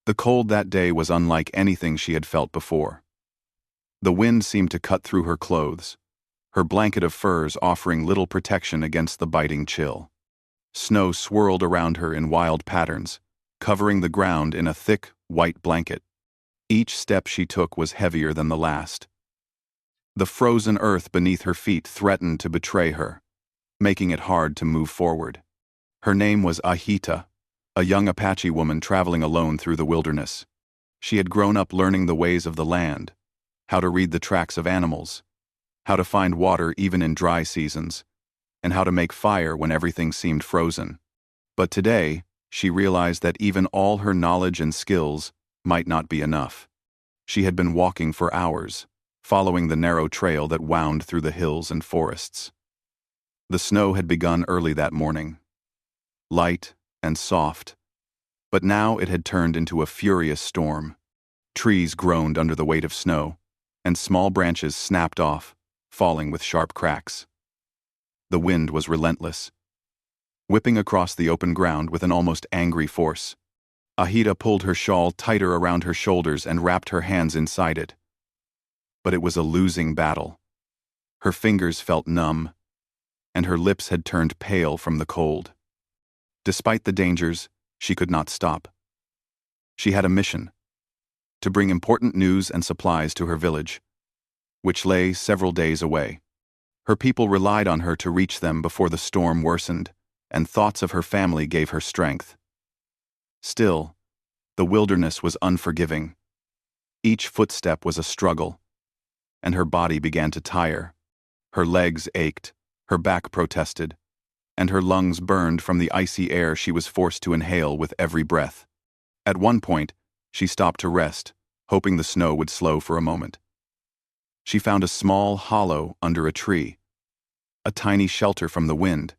The cold that day was unlike anything she had felt before. The wind seemed to cut through her clothes, her blanket of furs offering little protection against the biting chill. Snow swirled around her in wild patterns, covering the ground in a thick, white blanket. Each step she took was heavier than the last. The frozen earth beneath her feet threatened to betray her, making it hard to move forward. Her name was Ahita, a young Apache woman traveling alone through the wilderness. She had grown up learning the ways of the land, how to read the tracks of animals, how to find water even in dry seasons, and how to make fire when everything seemed frozen. But today, she realized that even all her knowledge and skills might not be enough. She had been walking for hours, following the narrow trail that wound through the hills and forests. The snow had begun early that morning, light and soft, but now it had turned into a furious storm. Trees groaned under the weight of snow, and small branches snapped off, falling with sharp cracks. The wind was relentless, whipping across the open ground with an almost angry force. Ahita pulled her shawl tighter around her shoulders and wrapped her hands inside it. But it was a losing battle. Her fingers felt numb, and her lips had turned pale from the cold. Despite the dangers, she could not stop. She had a mission: to bring important news and supplies to her village, which lay several days away. Her people relied on her to reach them before the storm worsened, and thoughts of her family gave her strength. Still, the wilderness was unforgiving. Each footstep was a struggle, and her body began to tire. Her legs ached, her back protested, and her lungs burned from the icy air she was forced to inhale with every breath. At one point, she stopped to rest, hoping the snow would slow for a moment. She found a small hollow under a tree, a tiny shelter from the wind.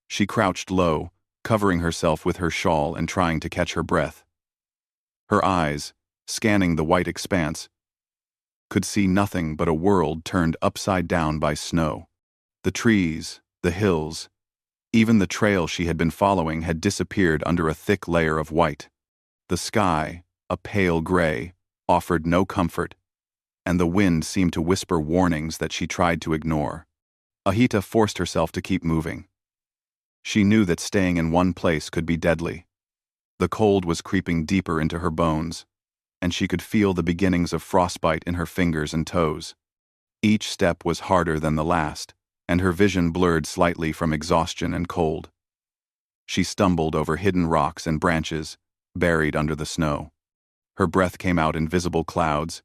She crouched low, covering herself with her shawl and trying to catch her breath. Her eyes, scanning the white expanse, could see nothing but a world turned upside down by snow. The trees, the hills, even the trail she had been following had disappeared under a thick layer of white. The sky, a pale gray, offered no comfort, and the wind seemed to whisper warnings that she tried to ignore. Ahita forced herself to keep moving. She knew that staying in one place could be deadly. The cold was creeping deeper into her bones, and she could feel the beginnings of frostbite in her fingers and toes. Each step was harder than the last, and her vision blurred slightly from exhaustion and cold. She stumbled over hidden rocks and branches, buried under the snow. Her breath came out in visible clouds,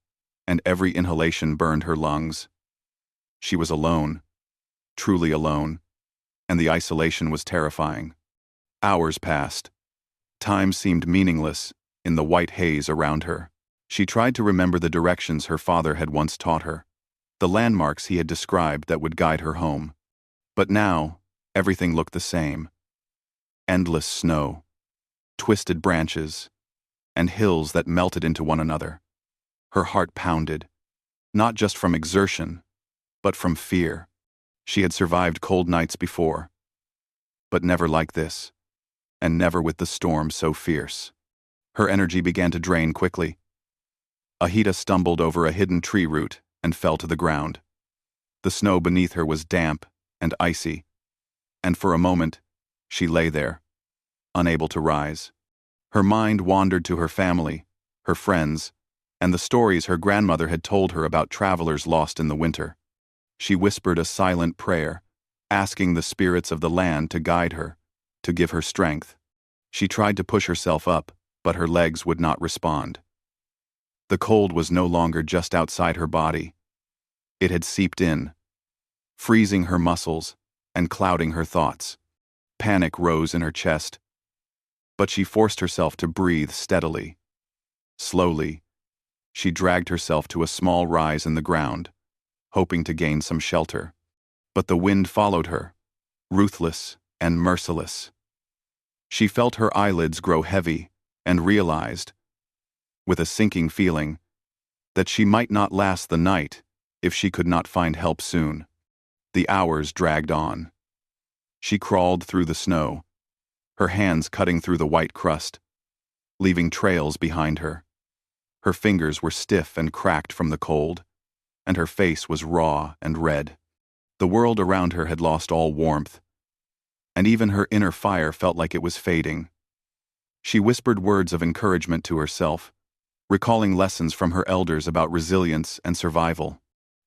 and every inhalation burned her lungs. She was alone, truly alone, and the isolation was terrifying. Hours passed. Time seemed meaningless in the white haze around her. She tried to remember the directions her father had once taught her, the landmarks he had described that would guide her home. But now, everything looked the same. Endless snow, twisted branches, and hills that melted into one another. Her heart pounded, not just from exertion, but from fear. She had survived cold nights before, but never like this, and never with the storm so fierce. Her energy began to drain quickly. Ahita stumbled over a hidden tree root and fell to the ground. The snow beneath her was damp and icy, and for a moment, she lay there, unable to rise. Her mind wandered to her family, her friends, and the stories her grandmother had told her about travelers lost in the winter. She whispered a silent prayer, asking the spirits of the land to guide her, to give her strength. She tried to push herself up, but her legs would not respond. The cold was no longer just outside her body. It had seeped in, freezing her muscles and clouding her thoughts. Panic rose in her chest, but she forced herself to breathe steadily. Slowly, she dragged herself to a small rise in the ground, hoping to gain some shelter. But the wind followed her, ruthless and merciless. She felt her eyelids grow heavy and realized, with a sinking feeling, that she might not last the night if she could not find help soon. The hours dragged on. She crawled through the snow, her hands cutting through the white crust, leaving trails behind her. Her fingers were stiff and cracked from the cold, and her face was raw and red. The world around her had lost all warmth, and even her inner fire felt like it was fading. She whispered words of encouragement to herself, recalling lessons from her elders about resilience and survival.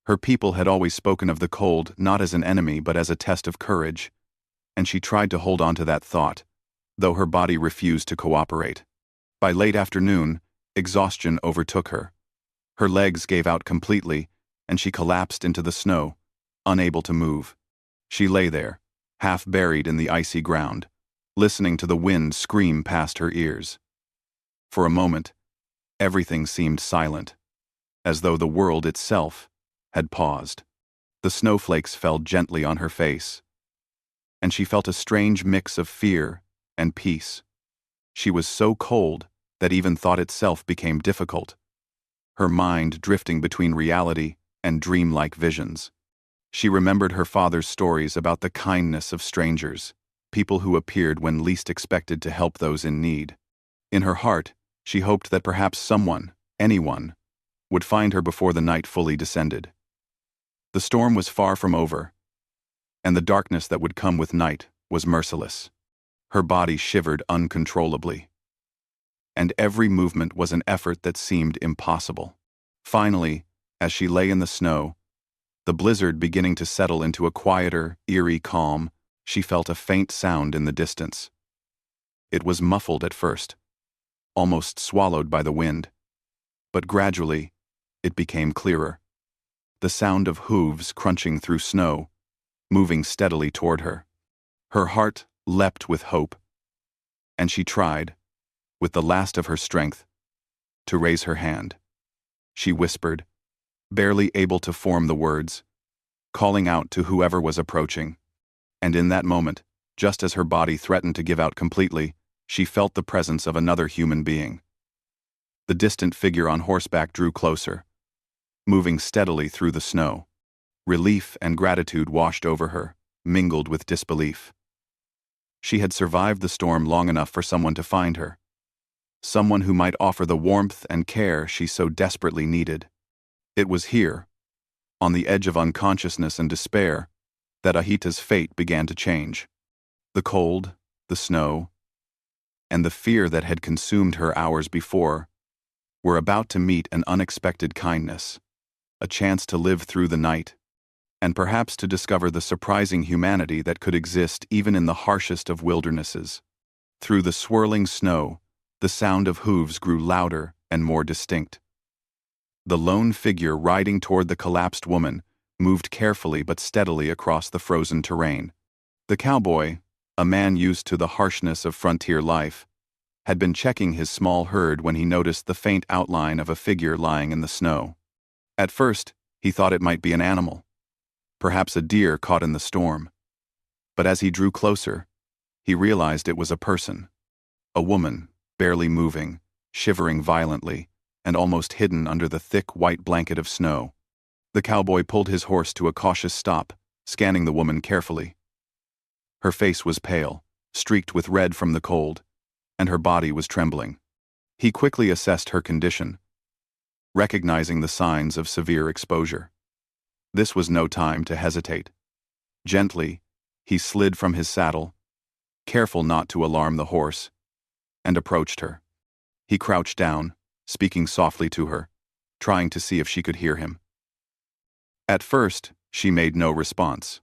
Her people had always spoken of the cold not as an enemy but as a test of courage, and she tried to hold on to that thought, though her body refused to cooperate. By late afternoon, exhaustion overtook her. Her legs gave out completely, and she collapsed into the snow, unable to move. She lay there, half buried in the icy ground, listening to the wind scream past her ears. For a moment, everything seemed silent, as though the world itself had paused. The snowflakes fell gently on her face, and she felt a strange mix of fear and peace. She was so cold that even thought itself became difficult, her mind drifting between reality and dreamlike visions. She remembered her father's stories about the kindness of strangers, people who appeared when least expected to help those in need. In her heart, she hoped that perhaps someone, anyone, would find her before the night fully descended. The storm was far from over, and the darkness that would come with night was merciless. Her body shivered uncontrollably, and every movement was an effort that seemed impossible. Finally, as she lay in the snow, the blizzard beginning to settle into a quieter, eerie calm, she felt a faint sound in the distance. It was muffled at first, almost swallowed by the wind, but gradually it became clearer. The sound of hooves crunching through snow, moving steadily toward her. Her heart leapt with hope, and she tried, with the last of her strength, to raise her hand. She whispered, barely able to form the words, calling out to whoever was approaching. And in that moment, just as her body threatened to give out completely, she felt the presence of another human being. The distant figure on horseback drew closer, moving steadily through the snow. Relief and gratitude washed over her, mingled with disbelief. She had survived the storm long enough for someone to find her, someone who might offer the warmth and care she so desperately needed. It was here, on the edge of unconsciousness and despair, that Ahita's fate began to change. The cold, the snow, and the fear that had consumed her hours before were about to meet an unexpected kindness, a chance to live through the night, and perhaps to discover the surprising humanity that could exist even in the harshest of wildernesses. Through the swirling snow, the sound of hooves grew louder and more distinct. The lone figure riding toward the collapsed woman moved carefully but steadily across the frozen terrain. The cowboy, a man used to the harshness of frontier life, had been checking his small herd when he noticed the faint outline of a figure lying in the snow. At first, he thought it might be an animal, perhaps a deer caught in the storm. But as he drew closer, he realized it was a person, a woman, barely moving, shivering violently, and almost hidden under the thick white blanket of snow. The cowboy pulled his horse to a cautious stop, scanning the woman carefully. Her face was pale, streaked with red from the cold, and her body was trembling. He quickly assessed her condition, recognizing the signs of severe exposure. This was no time to hesitate. Gently, he slid from his saddle, careful not to alarm the horse, and approached her. He crouched down, speaking softly to her, trying to see if she could hear him. At first, she made no response.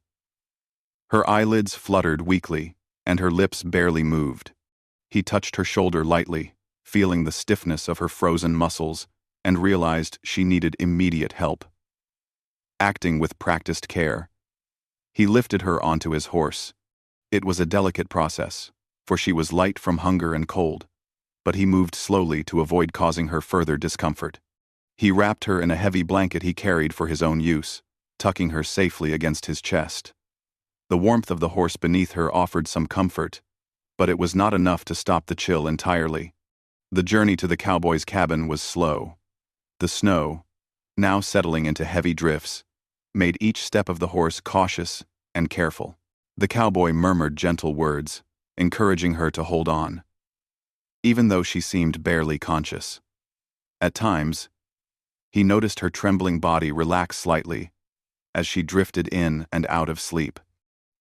Her eyelids fluttered weakly, and her lips barely moved. He touched her shoulder lightly, feeling the stiffness of her frozen muscles, and realized she needed immediate help. Acting with practiced care, he lifted her onto his horse. It was a delicate process, for she was light from hunger and cold, but he moved slowly to avoid causing her further discomfort. He wrapped her in a heavy blanket he carried for his own use, tucking her safely against his chest. The warmth of the horse beneath her offered some comfort, but it was not enough to stop the chill entirely. The journey to the cowboy's cabin was slow. The snow, now settling into heavy drifts, made each step of the horse cautious and careful. The cowboy murmured gentle words, encouraging her to hold on. even though she seemed barely conscious. At times, he noticed her trembling body relax slightly as she drifted in and out of sleep.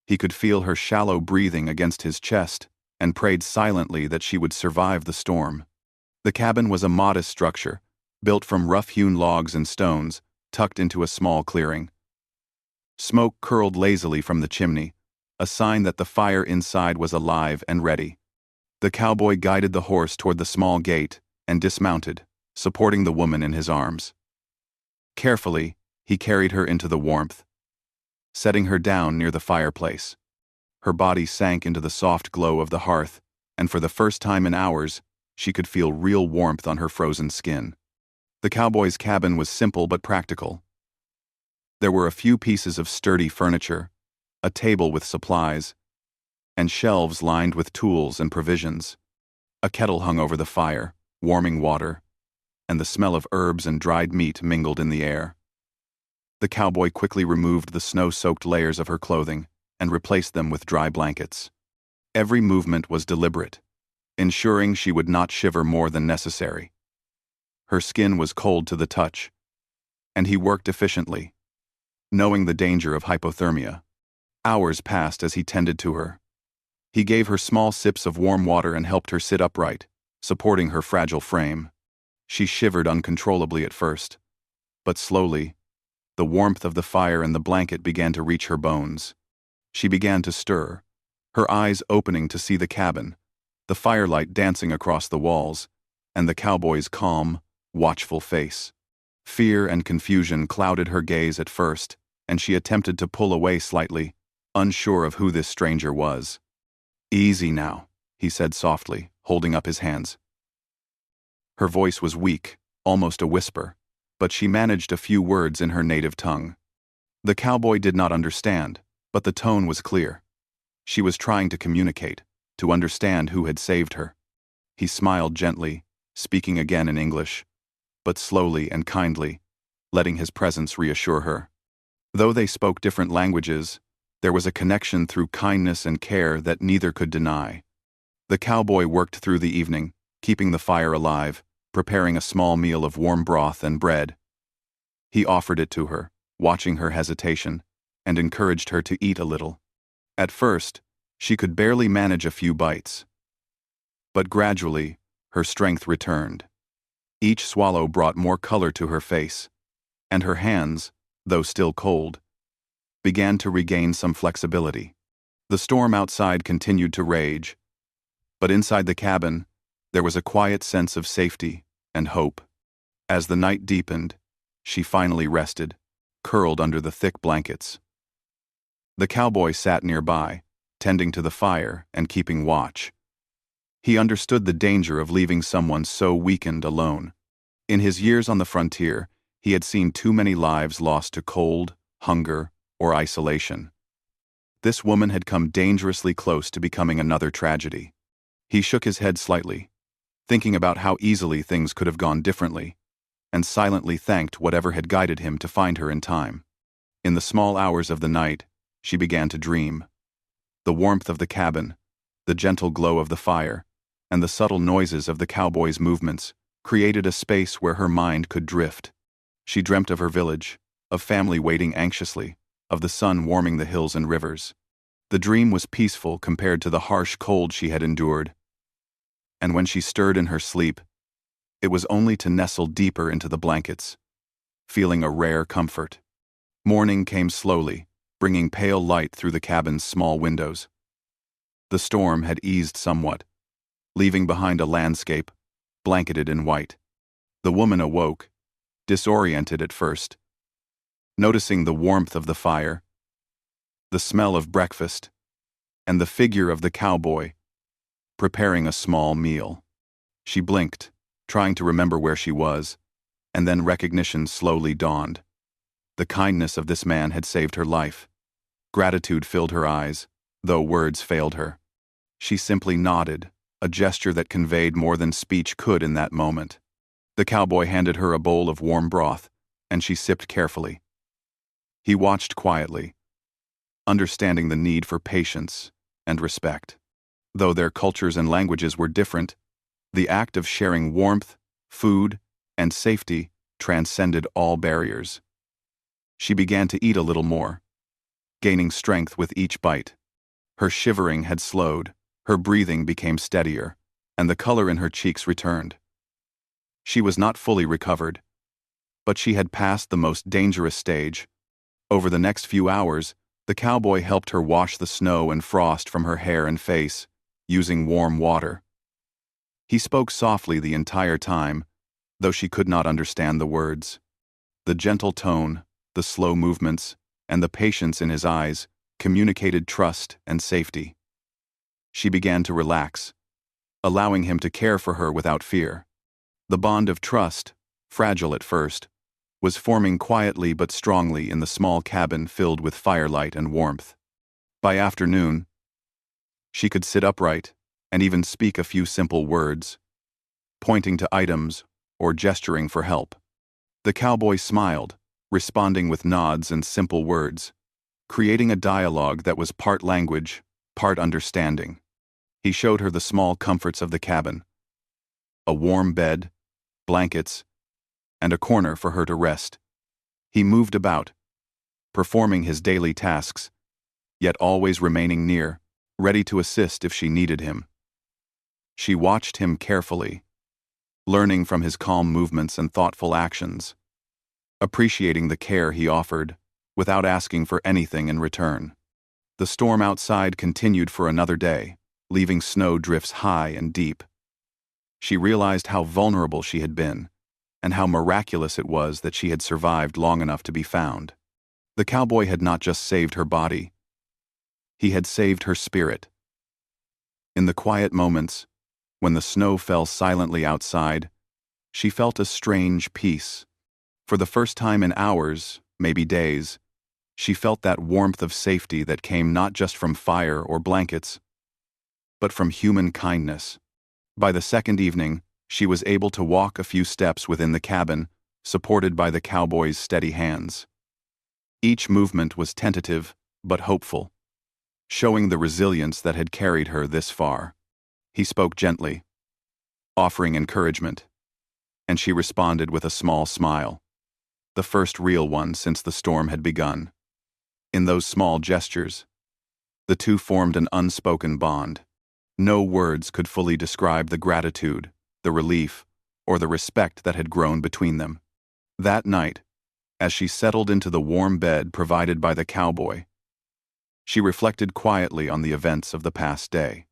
He could feel her shallow breathing against his chest and prayed silently that she would survive the storm. The cabin was a modest structure, built from rough-hewn logs and stones, tucked into a small clearing. Smoke curled lazily from the chimney, a sign that the fire inside was alive and ready. The cowboy guided the horse toward the small gate and dismounted, supporting the woman in his arms. Carefully, he carried her into the warmth, setting her down near the fireplace. Her body sank into the soft glow of the hearth, and for the first time in hours, she could feel real warmth on her frozen skin. The cowboy's cabin was simple but practical. There were a few pieces of sturdy furniture, a table with supplies, and shelves lined with tools and provisions. A kettle hung over the fire, warming water, and the smell of herbs and dried meat mingled in the air. The cowboy quickly removed the snow-soaked layers of her clothing and replaced them with dry blankets. Every movement was deliberate, ensuring she would not shiver more than necessary. Her skin was cold to the touch, and he worked efficiently, knowing the danger of hypothermia. Hours passed as he tended to her. He gave her small sips of warm water and helped her sit upright, supporting her fragile frame. She shivered uncontrollably at first, but slowly, the warmth of the fire and the blanket began to reach her bones. She began to stir, her eyes opening to see the cabin, the firelight dancing across the walls, and the cowboy's calm, watchful face. Fear and confusion clouded her gaze at first, and she attempted to pull away slightly, unsure of who this stranger was. "Easy now," he said softly, holding up his hands. Her voice was weak, almost a whisper, but she managed a few words in her native tongue. The cowboy did not understand, but the tone was clear. She was trying to communicate, to understand who had saved her. He smiled gently, speaking again in English, but slowly and kindly, letting his presence reassure her. Though they spoke different languages, there was a connection through kindness and care that neither could deny. The cowboy worked through the evening, keeping the fire alive, preparing a small meal of warm broth and bread. He offered it to her, watching her hesitation, and encouraged her to eat a little. At first, she could barely manage a few bites. But gradually, her strength returned. Each swallow brought more color to her face, and her hands, though still cold, began to regain some flexibility. The storm outside continued to rage, but inside the cabin, there was a quiet sense of safety and hope. As the night deepened, she finally rested, curled under the thick blankets. The cowboy sat nearby, tending to the fire and keeping watch. He understood the danger of leaving someone so weakened alone. In his years on the frontier, he had seen too many lives lost to cold, hunger, or isolation. This woman had come dangerously close to becoming another tragedy. He shook his head slightly, thinking about how easily things could have gone differently, and silently thanked whatever had guided him to find her in time. In the small hours of the night, she began to dream. The warmth of the cabin, the gentle glow of the fire, and the subtle noises of the cowboy's movements created a space where her mind could drift. She dreamt of her village, of family waiting anxiously, of the sun warming the hills and rivers. The dream was peaceful compared to the harsh cold she had endured. And when she stirred in her sleep, it was only to nestle deeper into the blankets, feeling a rare comfort. Morning came slowly, bringing pale light through the cabin's small windows. The storm had eased somewhat, leaving behind a landscape, blanketed in white. The woman awoke, disoriented at first, noticing the warmth of the fire, the smell of breakfast, and the figure of the cowboy, preparing a small meal. She blinked, trying to remember where she was, and then recognition slowly dawned. The kindness of this man had saved her life. Gratitude filled her eyes, though words failed her. She simply nodded, a gesture that conveyed more than speech could in that moment. The cowboy handed her a bowl of warm broth, and she sipped carefully. He watched quietly, understanding the need for patience and respect. Though their cultures and languages were different, The act of sharing warmth, food, and safety transcended all barriers. She began to eat a little more, gaining strength with each bite. Her shivering had slowed, her breathing became steadier, and the color in her cheeks returned. She was not fully recovered, but she had passed the most dangerous stage. Over the next few hours, the cowboy helped her wash the snow and frost from her hair and face, using warm water. He spoke softly the entire time, though she could not understand the words. The gentle tone, the slow movements, and the patience in his eyes communicated trust and safety. She began to relax, allowing him to care for her without fear. The bond of trust, fragile at first, was forming quietly but strongly in the small cabin filled with firelight and warmth. By afternoon, she could sit upright and even speak a few simple words, pointing to items or gesturing for help. The cowboy smiled, responding with nods and simple words, creating a dialogue that was part language, part understanding. He showed her the small comforts of the cabin: a warm bed, blankets, and a corner for her to rest. He moved about, performing his daily tasks, yet always remaining near, ready to assist if she needed him. She watched him carefully, learning from his calm movements and thoughtful actions, appreciating the care he offered, without asking for anything in return. The storm outside continued for another day, leaving snow drifts high and deep. She realized how vulnerable she had been, and how miraculous it was that she had survived long enough to be found. The cowboy had not just saved her body, he had saved her spirit. In the quiet moments, when the snow fell silently outside, she felt a strange peace. For the first time in hours, maybe days, she felt that warmth of safety that came not just from fire or blankets, but from human kindness. By the second evening, she was able to walk a few steps within the cabin, supported by the cowboy's steady hands. Each movement was tentative, but hopeful, showing the resilience that had carried her this far. He spoke gently, offering encouragement, and she responded with a small smile, the first real one since the storm had begun. In those small gestures, the two formed an unspoken bond. No words could fully describe the gratitude, the relief, or the respect that had grown between them. That night, as she settled into the warm bed provided by the cowboy, she reflected quietly on the events of the past day.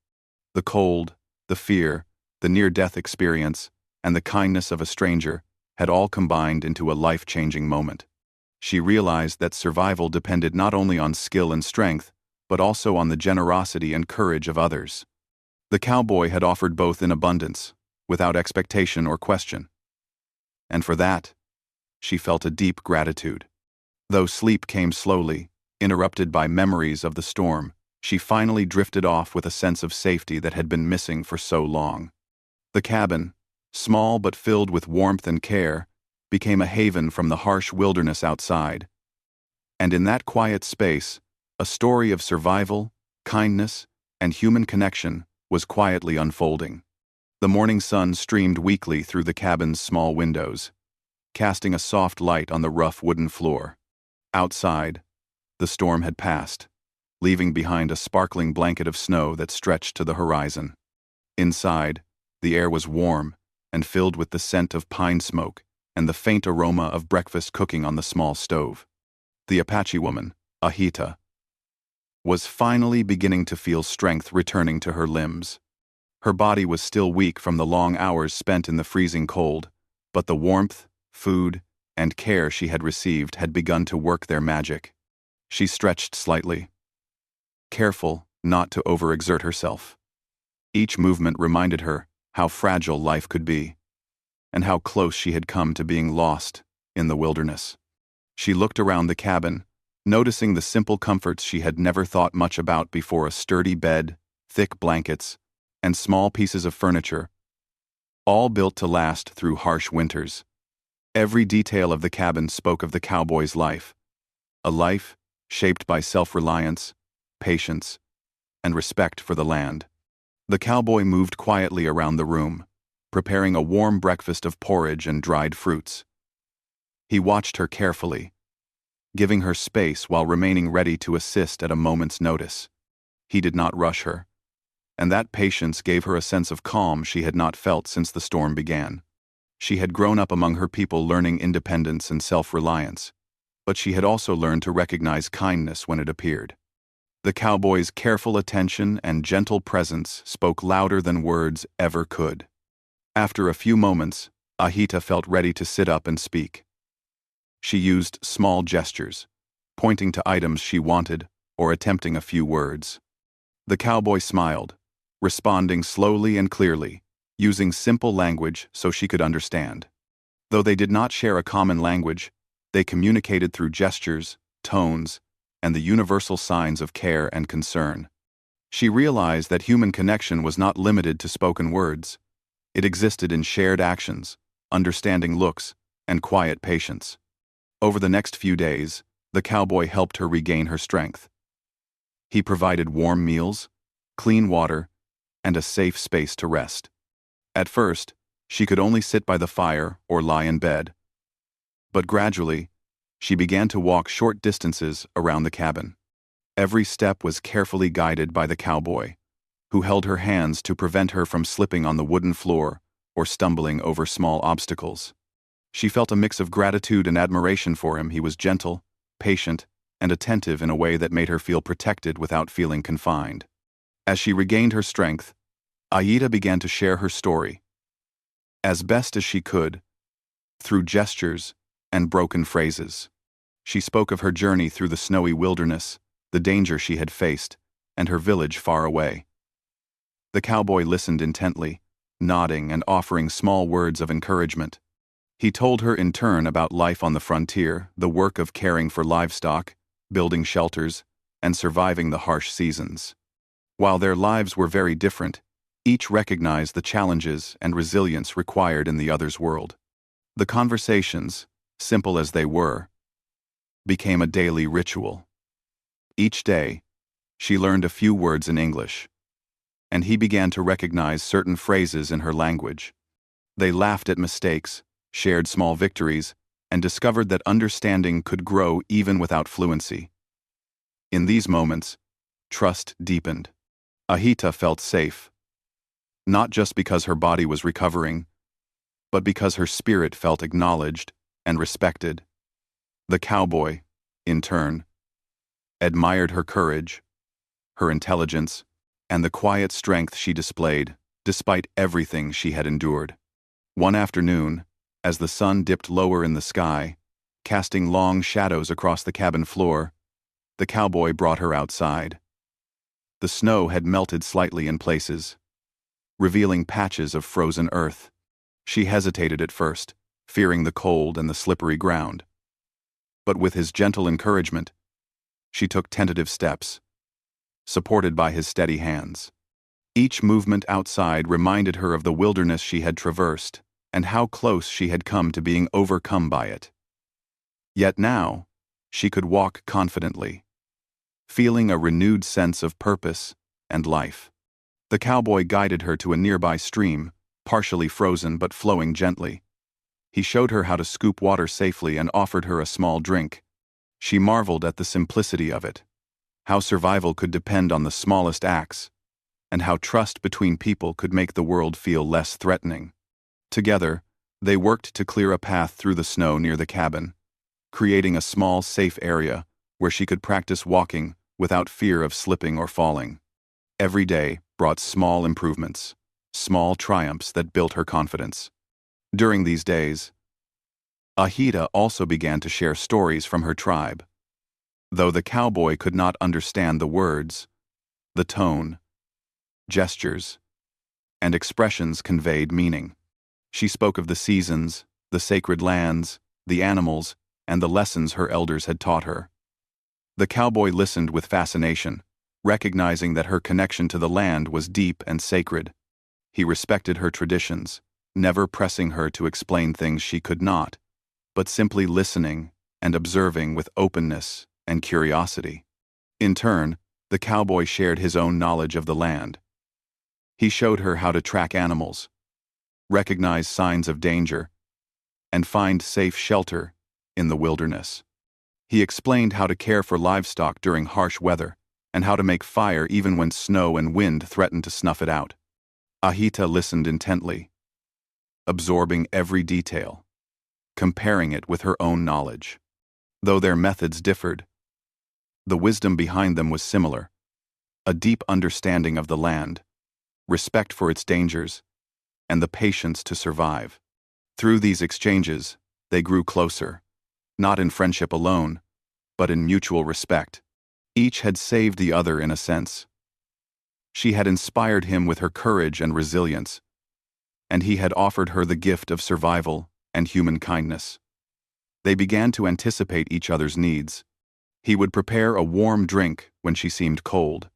The cold, the fear, the near-death experience, and the kindness of a stranger had all combined into a life-changing moment. She realized that survival depended not only on skill and strength, but also on the generosity and courage of others. The cowboy had offered both in abundance, without expectation or question. And for that, she felt a deep gratitude. Though sleep came slowly, interrupted by memories of the storm, she finally drifted off with a sense of safety that had been missing for so long. The cabin, small but filled with warmth and care, became a haven from the harsh wilderness outside. And in that quiet space, a story of survival, kindness, and human connection was quietly unfolding. The morning sun streamed weakly through the cabin's small windows, casting a soft light on the rough wooden floor. Outside, the storm had passed, leaving behind a sparkling blanket of snow that stretched to the horizon. Inside, the air was warm and filled with the scent of pine smoke and the faint aroma of breakfast cooking on the small stove. The Apache woman, Ahita, was finally beginning to feel strength returning to her limbs. Her body was still weak from the long hours spent in the freezing cold, but the warmth, food, and care she had received had begun to work their magic. She stretched slightly, careful not to overexert herself. Each movement reminded her how fragile life could be, and how close she had come to being lost in the wilderness. She looked around the cabin, noticing the simple comforts she had never thought much about before: a sturdy bed, thick blankets, and small pieces of furniture, all built to last through harsh winters. Every detail of the cabin spoke of the cowboy's life, a life shaped by self-reliance, patience, and respect for the land. The cowboy moved quietly around the room, preparing a warm breakfast of porridge and dried fruits. He watched her carefully, giving her space while remaining ready to assist at a moment's notice. He did not rush her, and that patience gave her a sense of calm she had not felt since the storm began. She had grown up among her people learning independence and self-reliance, but she had also learned to recognize kindness when it appeared. The cowboy's careful attention and gentle presence spoke louder than words ever could. After a few moments, Ahita felt ready to sit up and speak. She used small gestures, pointing to items she wanted or attempting a few words. The cowboy smiled, responding slowly and clearly, using simple language so she could understand. Though they did not share a common language, they communicated through gestures, tones, and the universal signs of care and concern. She realized that human connection was not limited to spoken words. It existed in shared actions, understanding looks, and quiet patience. Over the next few days, the cowboy helped her regain her strength. He provided warm meals, clean water, and a safe space to rest. At first, she could only sit by the fire or lie in bed. But gradually, she began to walk short distances around the cabin. Every step was carefully guided by the cowboy, who held her hands to prevent her from slipping on the wooden floor or stumbling over small obstacles. She felt a mix of gratitude and admiration for him. He was gentle, patient, and attentive in a way that made her feel protected without feeling confined. As she regained her strength, Aida began to share her story, as best as she could, through gestures and broken phrases. She spoke of her journey through the snowy wilderness, the danger she had faced, and her village far away. The cowboy listened intently, nodding and offering small words of encouragement. He told her in turn about life on the frontier, the work of caring for livestock, building shelters, and surviving the harsh seasons. While their lives were very different, each recognized the challenges and resilience required in the other's world. The conversations, simple as they were, became a daily ritual. Each day, she learned a few words in English, and he began to recognize certain phrases in her language. They laughed at mistakes, shared small victories, and discovered that understanding could grow even without fluency. In these moments, trust deepened. Ahita felt safe, not just because her body was recovering, but because her spirit felt acknowledged and respected. The cowboy, in turn, admired her courage, her intelligence, and the quiet strength she displayed, despite everything she had endured. One afternoon, as the sun dipped lower in the sky, casting long shadows across the cabin floor, the cowboy brought her outside. The snow had melted slightly in places, revealing patches of frozen earth. She hesitated at first, fearing the cold and the slippery ground. But with his gentle encouragement, she took tentative steps, supported by his steady hands. Each movement outside reminded her of the wilderness she had traversed and how close she had come to being overcome by it. Yet now, she could walk confidently, feeling a renewed sense of purpose and life. The cowboy guided her to a nearby stream, partially frozen but flowing gently. He showed her how to scoop water safely and offered her a small drink. She marveled at the simplicity of it, how survival could depend on the smallest acts, and how trust between people could make the world feel less threatening. Together, they worked to clear a path through the snow near the cabin, creating a small, safe area where she could practice walking without fear of slipping or falling. Every day brought small improvements, small triumphs that built her confidence. During these days, Ahita also began to share stories from her tribe. Though the cowboy could not understand the words, the tone, gestures, and expressions conveyed meaning. She spoke of the seasons, the sacred lands, the animals, and the lessons her elders had taught her. The cowboy listened with fascination, recognizing that her connection to the land was deep and sacred. He respected her traditions, never pressing her to explain things she could not, but simply listening and observing with openness and curiosity. In turn, the cowboy shared his own knowledge of the land. He showed her how to track animals, recognize signs of danger, and find safe shelter in the wilderness. He explained how to care for livestock during harsh weather, and how to make fire even when snow and wind threatened to snuff it out. Ahita listened intently, absorbing every detail, comparing it with her own knowledge. Though their methods differed, the wisdom behind them was similar: a deep understanding of the land, respect for its dangers, and the patience to survive. Through these exchanges, they grew closer, not in friendship alone, but in mutual respect. Each had saved the other in a sense. She had inspired him with her courage and resilience, and he had offered her the gift of survival and human kindness. They began to anticipate each other's needs. He would prepare a warm drink when she seemed cold,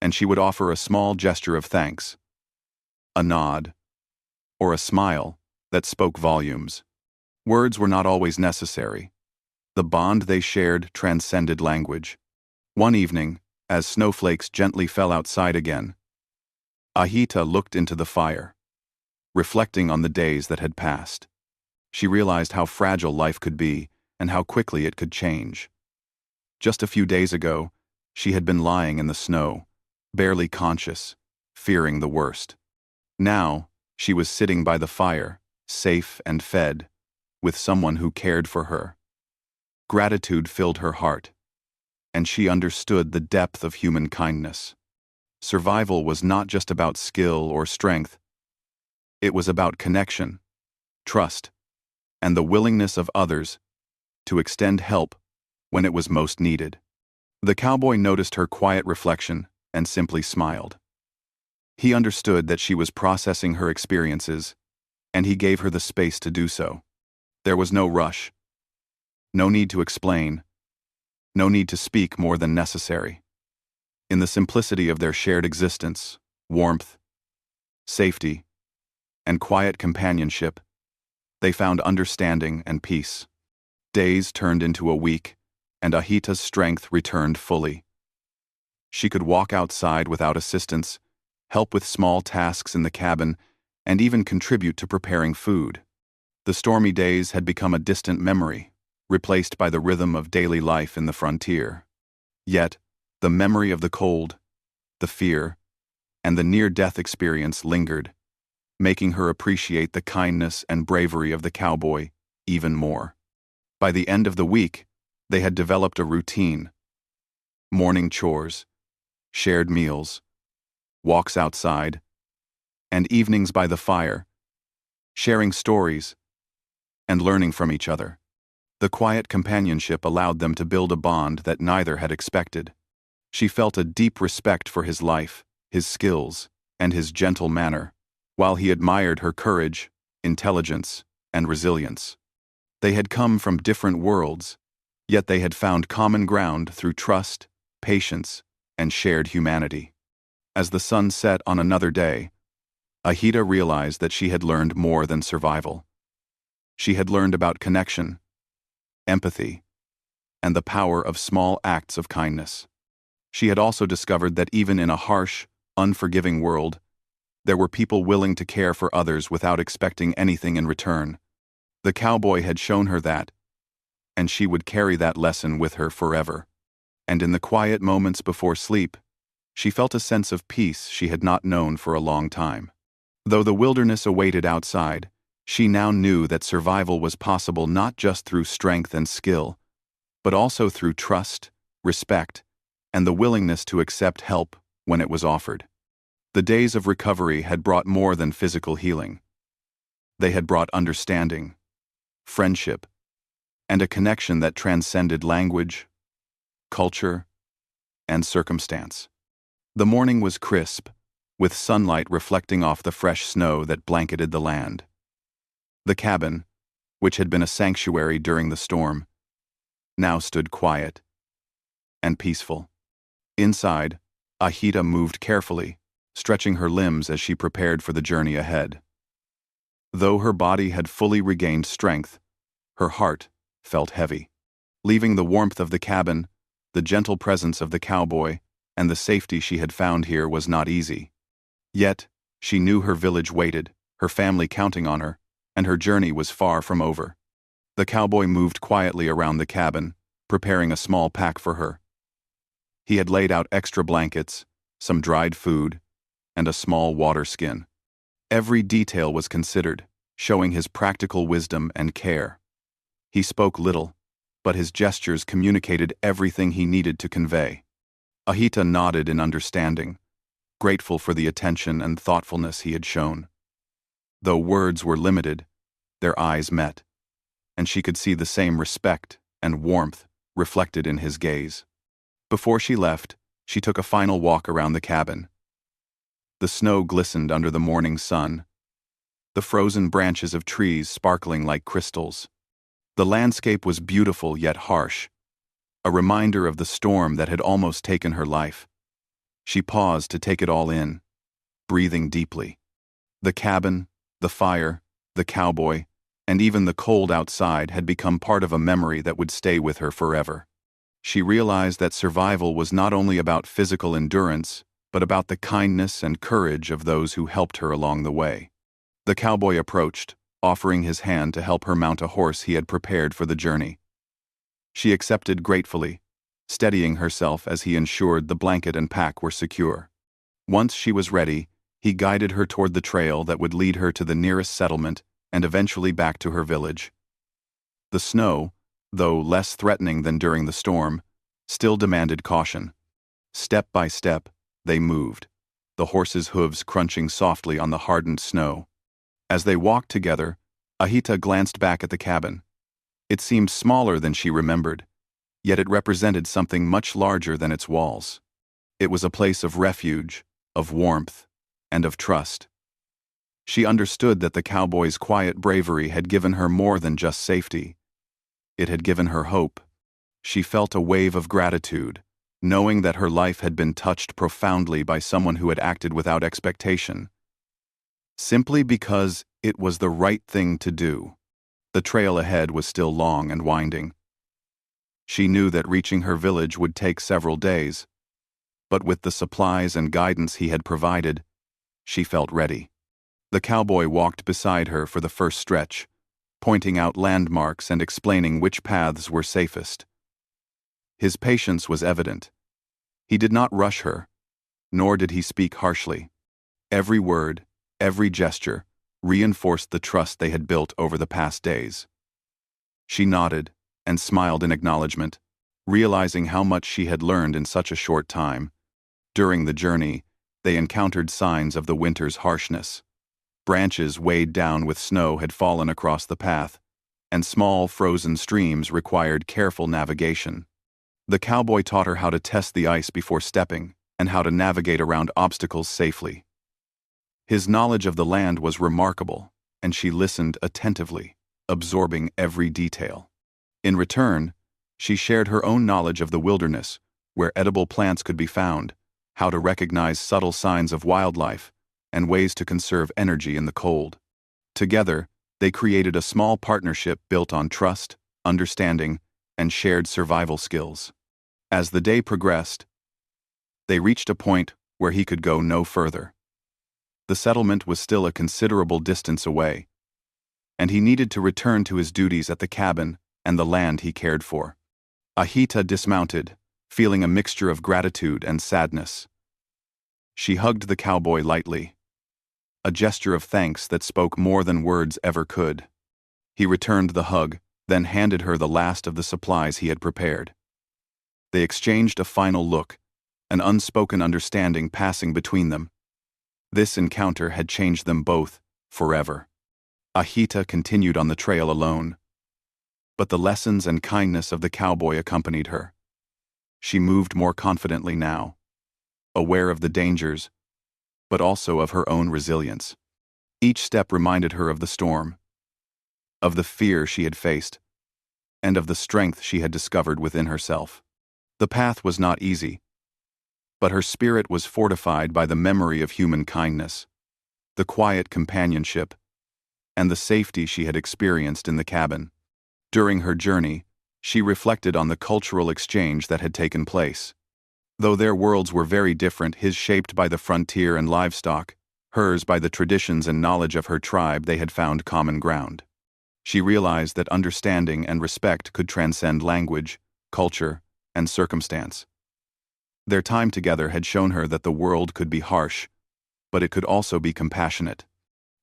and she would offer a small gesture of thanks, a nod, or a smile that spoke volumes. Words were not always necessary. The bond they shared transcended language. One evening, as snowflakes gently fell outside again, Ahita looked into the fire, reflecting on the days that had passed. She realized how fragile life could be and how quickly it could change. Just a few days ago, she had been lying in the snow, barely conscious, fearing the worst. Now, she was sitting by the fire, safe and fed, with someone who cared for her. Gratitude filled her heart, and she understood the depth of human kindness. Survival was not just about skill or strength. It was about connection, trust, and the willingness of others to extend help when it was most needed. The cowboy noticed her quiet reflection and simply smiled. He understood that she was processing her experiences, and he gave her the space to do so. There was no rush, no need to explain, no need to speak more than necessary. In the simplicity of their shared existence, warmth, safety, and quiet companionship, they found understanding and peace. Days turned into a week, and Ahita's strength returned fully. She could walk outside without assistance, help with small tasks in the cabin, and even contribute to preparing food. The stormy days had become a distant memory, replaced by the rhythm of daily life in the frontier. Yet, the memory of the cold, the fear, and the near-death experience lingered, making her appreciate the kindness and bravery of the cowboy even more. By the end of the week, they had developed a routine: morning chores, shared meals, walks outside, and evenings by the fire, sharing stories and learning from each other. The quiet companionship allowed them to build a bond that neither had expected. She felt a deep respect for his life, his skills, and his gentle manner, while he admired her courage, intelligence, and resilience. They had come from different worlds, yet they had found common ground through trust, patience, and shared humanity. As the sun set on another day, Ahita realized that she had learned more than survival. She had learned about connection, empathy, and the power of small acts of kindness. She had also discovered that even in a harsh, unforgiving world, there were people willing to care for others without expecting anything in return. The cowboy had shown her that, and she would carry that lesson with her forever. And in the quiet moments before sleep, she felt a sense of peace she had not known for a long time. Though the wilderness awaited outside, she now knew that survival was possible not just through strength and skill, but also through trust, respect, and the willingness to accept help when it was offered. The days of recovery had brought more than physical healing. They had brought understanding, friendship, and a connection that transcended language, culture, and circumstance. The morning was crisp, with sunlight reflecting off the fresh snow that blanketed the land. The cabin, which had been a sanctuary during the storm, now stood quiet and peaceful. Inside, Ahita moved carefully, stretching her limbs as she prepared for the journey ahead. Though her body had fully regained strength, her heart felt heavy. Leaving the warmth of the cabin, the gentle presence of the cowboy, and the safety she had found here was not easy. Yet, she knew her village waited, her family counting on her, and her journey was far from over. The cowboy moved quietly around the cabin, preparing a small pack for her. He had laid out extra blankets, some dried food, and a small water skin. Every detail was considered, showing his practical wisdom and care. He spoke little, but his gestures communicated everything he needed to convey. Ahita nodded in understanding, grateful for the attention and thoughtfulness he had shown. Though words were limited, their eyes met, and she could see the same respect and warmth reflected in his gaze. Before she left, she took a final walk around the cabin. The snow glistened under the morning sun, the frozen branches of trees sparkling like crystals. The landscape was beautiful yet harsh, a reminder of the storm that had almost taken her life. She paused to take it all in, breathing deeply. The cabin, the fire, the cowboy, and even the cold outside had become part of a memory that would stay with her forever. She realized that survival was not only about physical endurance, but about the kindness and courage of those who helped her along the way. The cowboy approached, offering his hand to help her mount a horse he had prepared for the journey. She accepted gratefully, steadying herself as he ensured the blanket and pack were secure. Once she was ready, he guided her toward the trail that would lead her to the nearest settlement and eventually back to her village. The snow, though less threatening than during the storm, still demanded caution. Step by step, they moved, the horses' hooves crunching softly on the hardened snow. As they walked together, Ahita glanced back at the cabin. It seemed smaller than she remembered, yet it represented something much larger than its walls. It was a place of refuge, of warmth, and of trust. She understood that the cowboy's quiet bravery had given her more than just safety. It had given her hope. She felt a wave of gratitude, knowing that her life had been touched profoundly by someone who had acted without expectation, simply because it was the right thing to do. The trail ahead was still long and winding. She knew that reaching her village would take several days, but with the supplies and guidance he had provided, she felt ready. The cowboy walked beside her for the first stretch, pointing out landmarks and explaining which paths were safest. His patience was evident. He did not rush her, nor did he speak harshly. Every word, every gesture, reinforced the trust they had built over the past days. She nodded and smiled in acknowledgement, realizing how much she had learned in such a short time. During the journey, they encountered signs of the winter's harshness. Branches weighed down with snow had fallen across the path, and small frozen streams required careful navigation. The cowboy taught her how to test the ice before stepping and how to navigate around obstacles safely. His knowledge of the land was remarkable, and she listened attentively, absorbing every detail. In return, she shared her own knowledge of the wilderness, where edible plants could be found, how to recognize subtle signs of wildlife, and ways to conserve energy in the cold. Together, they created a small partnership built on trust, understanding, and shared survival skills. As the day progressed, they reached a point where he could go no further. The settlement was still a considerable distance away, and he needed to return to his duties at the cabin and the land he cared for. Ahita dismounted, feeling a mixture of gratitude and sadness. She hugged the cowboy lightly, a gesture of thanks that spoke more than words ever could. He returned the hug, then handed her the last of the supplies he had prepared. They exchanged a final look, an unspoken understanding passing between them. This encounter had changed them both, forever. Ahita continued on the trail alone, but the lessons and kindness of the cowboy accompanied her. She moved more confidently now, aware of the dangers, but also of her own resilience. Each step reminded her of the storm, of the fear she had faced, and of the strength she had discovered within herself. The path was not easy, but her spirit was fortified by the memory of human kindness, the quiet companionship, and the safety she had experienced in the cabin. During her journey, she reflected on the cultural exchange that had taken place. Though their worlds were very different, his shaped by the frontier and livestock, hers by the traditions and knowledge of her tribe. They had found common ground. She realized that understanding and respect could transcend language, culture, and circumstance. Their time together had shown her that the world could be harsh, but it could also be compassionate.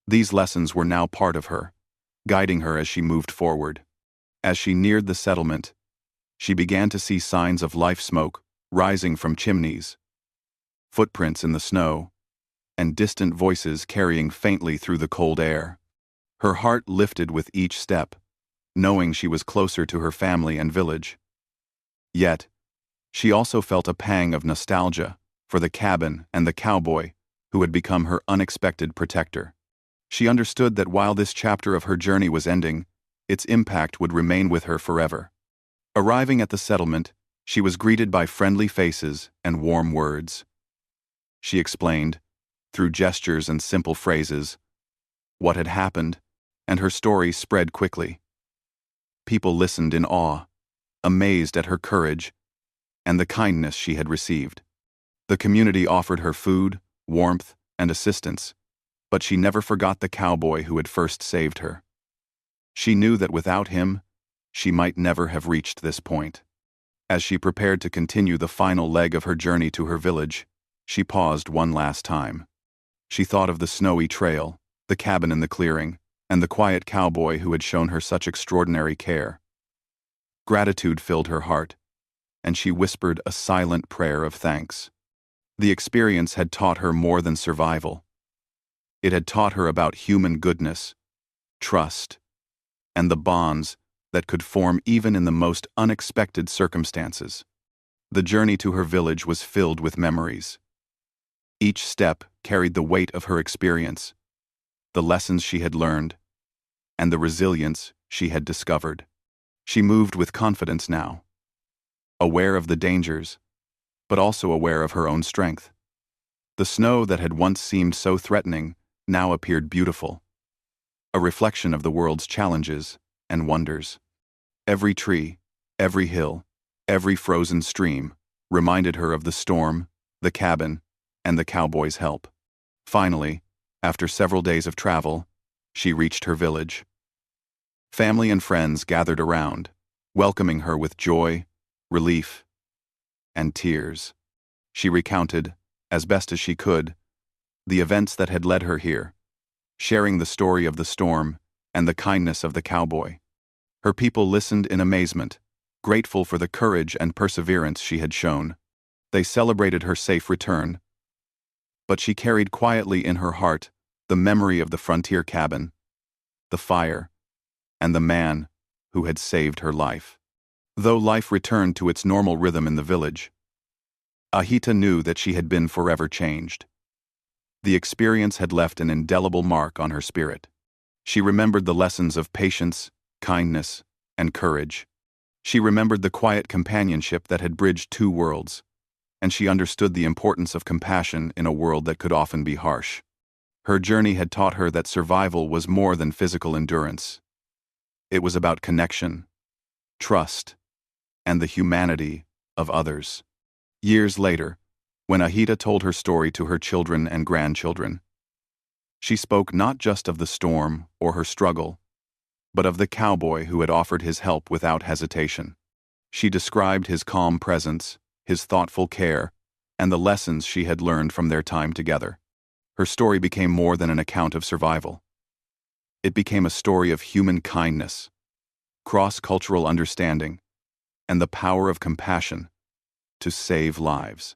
These lessons were now part of her, guiding her as she moved forward. As she neared the settlement, she began to see signs of life: smoke rising from chimneys, footprints in the snow, and distant voices carrying faintly through the cold air. Her heart lifted with each step, knowing she was closer to her family and village. Yet, she also felt a pang of nostalgia for the cabin and the cowboy who had become her unexpected protector. She understood that while this chapter of her journey was ending, its impact would remain with her forever. Arriving at the settlement, she was greeted by friendly faces and warm words. She explained, through gestures and simple phrases, what had happened, and her story spread quickly. People listened in awe, amazed at her courage and the kindness she had received. The community offered her food, warmth, and assistance, but she never forgot the cowboy who had first saved her. She knew that without him, she might never have reached this point. As she prepared to continue the final leg of her journey to her village, she paused one last time. She thought of the snowy trail, the cabin in the clearing, and the quiet cowboy who had shown her such extraordinary care. Gratitude filled her heart, and she whispered a silent prayer of thanks. The experience had taught her more than survival. It had taught her about human goodness, trust, and the bonds that could form even in the most unexpected circumstances. The journey to her village was filled with memories. Each step carried the weight of her experience, the lessons she had learned, and the resilience she had discovered. She moved with confidence now, aware of the dangers, but also aware of her own strength. The snow that had once seemed so threatening now appeared beautiful, a reflection of the world's challenges and wonders. Every tree, every hill, every frozen stream reminded her of the storm, the cabin, and the cowboy's help. Finally, after several days of travel, she reached her village. Family and friends gathered around, welcoming her with joy, relief, and tears. She recounted, as best as she could, the events that had led her here, sharing the story of the storm and the kindness of the cowboy. Her people listened in amazement, grateful for the courage and perseverance she had shown. They celebrated her safe return, but she carried quietly in her heart the memory of the frontier cabin, the fire, and the man who had saved her life. Though life returned to its normal rhythm in the village, Ahita knew that she had been forever changed. The experience had left an indelible mark on her spirit. She remembered the lessons of patience, kindness, and courage. She remembered the quiet companionship that had bridged two worlds, and she understood the importance of compassion in a world that could often be harsh. Her journey had taught her that survival was more than physical endurance. It was about connection, trust, and the humanity of others. Years later, when Ahita told her story to her children and grandchildren, she spoke not just of the storm or her struggle, but of the cowboy who had offered his help without hesitation. She described his calm presence, his thoughtful care, and the lessons she had learned from their time together. Her story became more than an account of survival. It became a story of human kindness, cross-cultural understanding, and the power of compassion to save lives.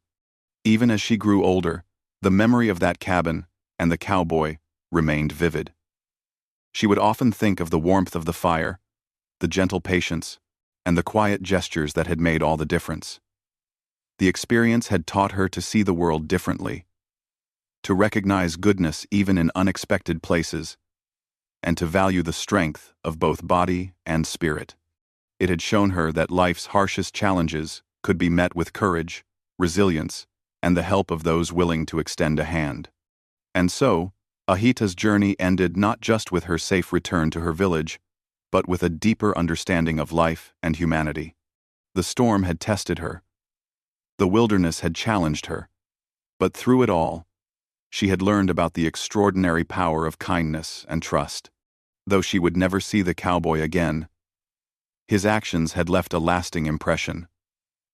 Even as she grew older, the memory of that cabin and the cowboy remained vivid. She would often think of the warmth of the fire, the gentle patience, and the quiet gestures that had made all the difference. The experience had taught her to see the world differently, to recognize goodness even in unexpected places, and to value the strength of both body and spirit. It had shown her that life's harshest challenges could be met with courage, resilience, and the help of those willing to extend a hand. And so, Ahita's journey ended not just with her safe return to her village, but with a deeper understanding of life and humanity. The storm had tested her. The wilderness had challenged her. But through it all, She had learned about the extraordinary power of kindness and trust. Though she would never see the cowboy again, his actions had left a lasting impression,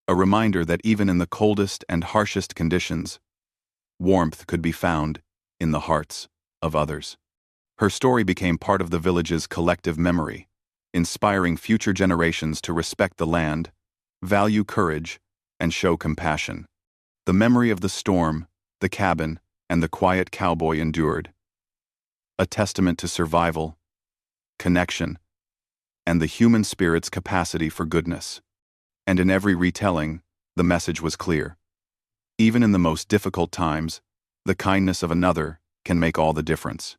a reminder that even in the coldest and harshest conditions, warmth could be found in the hearts of others. Her story became part of the village's collective memory, inspiring future generations to respect the land, value courage, and show compassion. The memory of the storm, the cabin, and the quiet cowboy endured, a testament to survival, connection, and the human spirit's capacity for goodness. And in every retelling, the message was clear. Even in the most difficult times, the kindness of another can make all the difference.